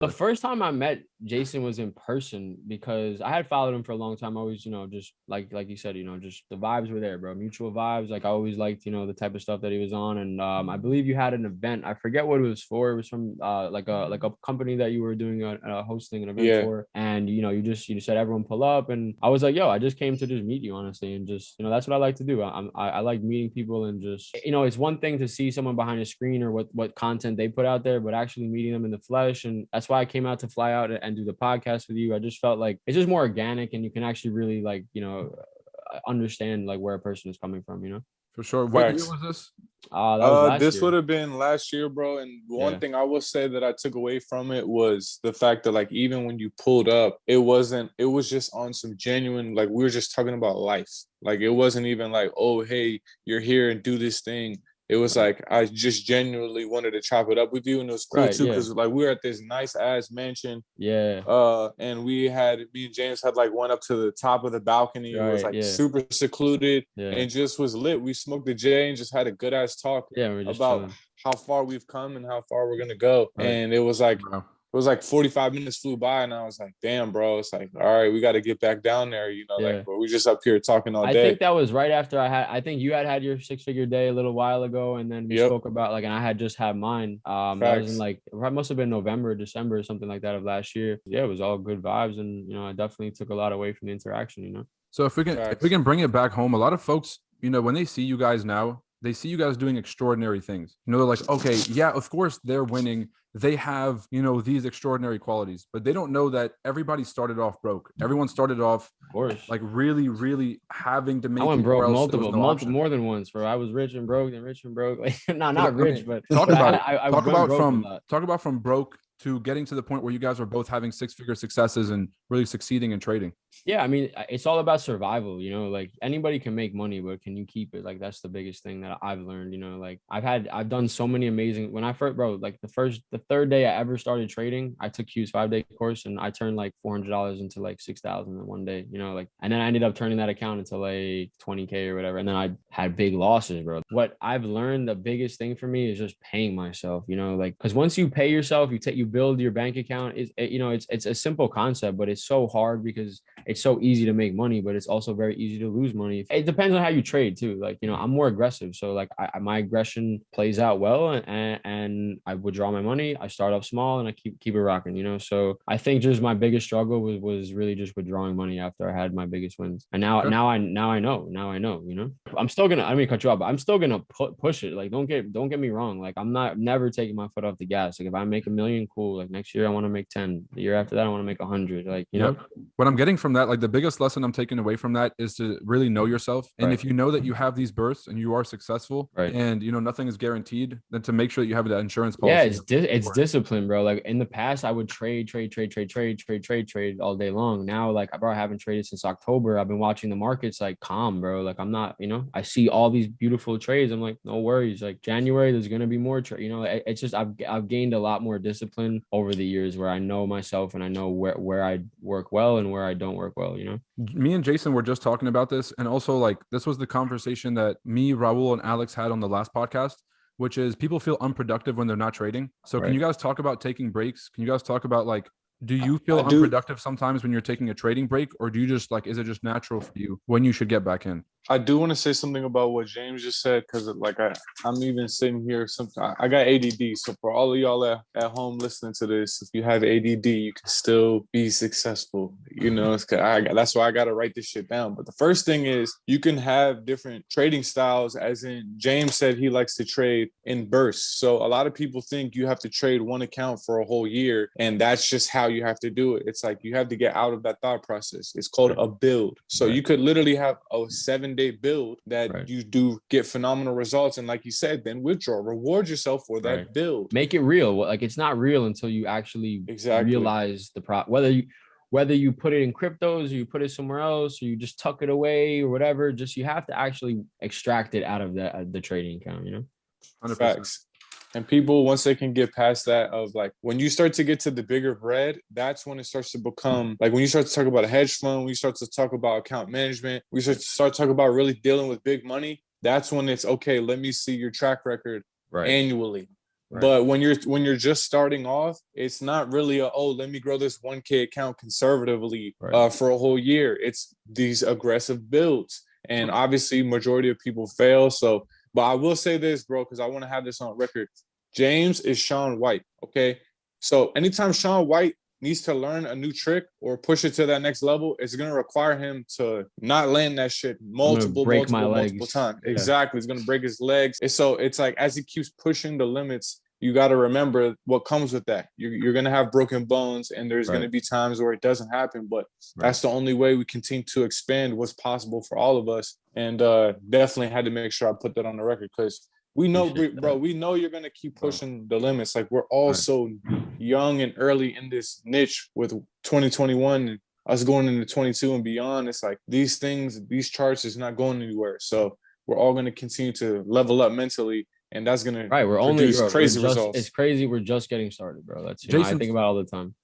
The first time I met Jason was in person because I had followed him for a long time. I always, just like you said, just the vibes were there, bro. Mutual vibes. Like I always liked, the type of stuff that he was on. And I believe you had an event. I forget what it was for. It was from like a company that you were doing hosting an event for. And you just said everyone pull up, and I was like, yo, I just came to just meet you, honestly, and just that's what I like to do. I like meeting people and just it's one thing to see someone behind a screen or what content they put out there, but actually meeting them in the flesh. And that's why I came out to fly out and do the podcast with you. I just felt like it's just more organic, and you can actually really understand like where a person is coming from. For sure. What year was this? That was last this year. would have been last year, bro. And one thing I will say that I took away from it was the fact that like even when you pulled up, it was just on some genuine, like we were just talking about life. Like it wasn't even like, oh, hey, you're here and do this thing. It was like I just genuinely wanted to chop it up with you, and it was cool too because like we were at this nice ass mansion. And me and James had like went up to the top of the balcony. It was like super secluded and just was lit. We smoked the J and just had a good ass talk about chilling. How far we've come and how far we're gonna go. And it was like. It was like 45 minutes flew by, and I was like, damn, bro. It's like, all right, we got to get back down there, like, but we just up here talking all day. I think that was right after I think you had your 6-figure day a little while ago, and then we spoke about like, and I had just had mine. That was in like, it must have been November, December, or something like that of last year. Yeah, it was all good vibes, and, I definitely took a lot away from the interaction, So if we can bring it back home, a lot of folks, when they see you guys now, they see you guys doing extraordinary things. They're like, okay, yeah, of course they're winning. They have, these extraordinary qualities, but they don't know that everybody started off broke. Everyone started off, of course, like really, really having to make. I went broke more than once, bro. I was rich and broke, then rich and broke. Like, not rich, but talk about it. Talk about from broke to getting to the point where you guys are both having 6-figure successes and really succeeding in trading. Yeah, I mean, it's all about survival, like anybody can make money, but can you keep it? Like, that's the biggest thing that I've learned, like I've done so many amazing, when I first, bro, like the third day I ever started trading, I took Q's 5-day course and I turned like $400 into like 6,000 in one day, like, and then I ended up turning that account into like 20K or whatever. And then I had big losses, bro. What I've learned, the biggest thing for me is just paying myself, like, because once you pay yourself, you build your bank account. It's a simple concept, but it's so hard because it's so easy to make money, but it's also very easy to lose money. It depends on how you trade too. Like, I'm more aggressive. So like my aggression plays out well, and I withdraw my money. I start off small and I keep it rocking, So I think just my biggest struggle was really just withdrawing money after I had my biggest wins. And now I know, I'm still gonna, I don't mean cut you off, but I'm still gonna push it. Like, don't get me wrong. Like, I'm never taking my foot off the gas. Like, if I make $1 million, cool. Like next year I want to make 10. The year after that I want to make 100. Like, what I'm getting from that, like the biggest lesson I'm taking away from that is to really know yourself. And if you know that you have these bursts and you are successful, and nothing is guaranteed, then to make sure that you have that insurance policy. Yeah, it's discipline, bro. Like in the past I would trade all day long. Now, like, bro, I haven't traded since October. I've been watching the markets like calm, bro. Like, I'm not, I see all these beautiful trades. I'm like, no worries. Like January there's gonna be more it's just I've gained a lot more discipline over the years where I know myself and I know where I work well and where I don't work well. Me and Jason were just talking about this, and also like this was the conversation that me, Raul, and Alex had on the last podcast, which is people feel unproductive when they're not trading. So can you guys talk about taking breaks? Can you guys talk about like, do you feel unproductive sometimes when you're taking a trading break, or do you just like, is it just natural for you when you should get back in? I do want to say something about what James just said, because like I'm even sitting here. I got ADD, so for all of y'all at home listening to this, if you have ADD, you can still be successful. That's why I got to write this shit down. But the first thing is you can have different trading styles. As in James said, he likes to trade in bursts. So a lot of people think you have to trade one account for a whole year, and that's just how you have to do it. It's like you have to get out of that thought process. It's called a build. So you could literally have a 7-day build that you do get phenomenal results, and like you said, then reward yourself for that build. Make it real. Like, it's not real until you actually realize the whether you put it in cryptos or you put it somewhere else or you just tuck it away or whatever. Just you have to actually extract it out of the trading account. 100%. Facts. And people, once they can get past that of like, when you start to get to the bigger bread, that's when it starts to become like, when you start to talk about a hedge fund, when you start to talk about account management, we start talking about really dealing with big money. That's when it's okay. Let me see your track record annually. But when you're just starting off, it's not really let me grow this 1K account conservatively for a whole year. It's these aggressive builds. And obviously majority of people fail. So, but I will say this, bro, because I want to have this on record. James is Shaun White. Okay. So anytime Shaun White needs to learn a new trick or push it to that next level, it's going to require him to not land that shit multiple times. Yeah. Exactly. It's going to break his legs. And so it's like, as he keeps pushing the limits, you got to remember what comes with that. You're going to have broken bones, and there's going to be times where it doesn't happen, but that's the only way we continue to expand what's possible for all of us. And definitely had to make sure I put that on the record, because we know, bro, we know you're going to keep pushing the limits. Like, we're all so young and early in this niche with 2021 and us going into 22 and beyond. It's like these charts is not going anywhere. So we're all going to continue to level up mentally, and that's going to we're only crazy results. It's crazy. We're just getting started, bro. That's Jason, I think about it all the time.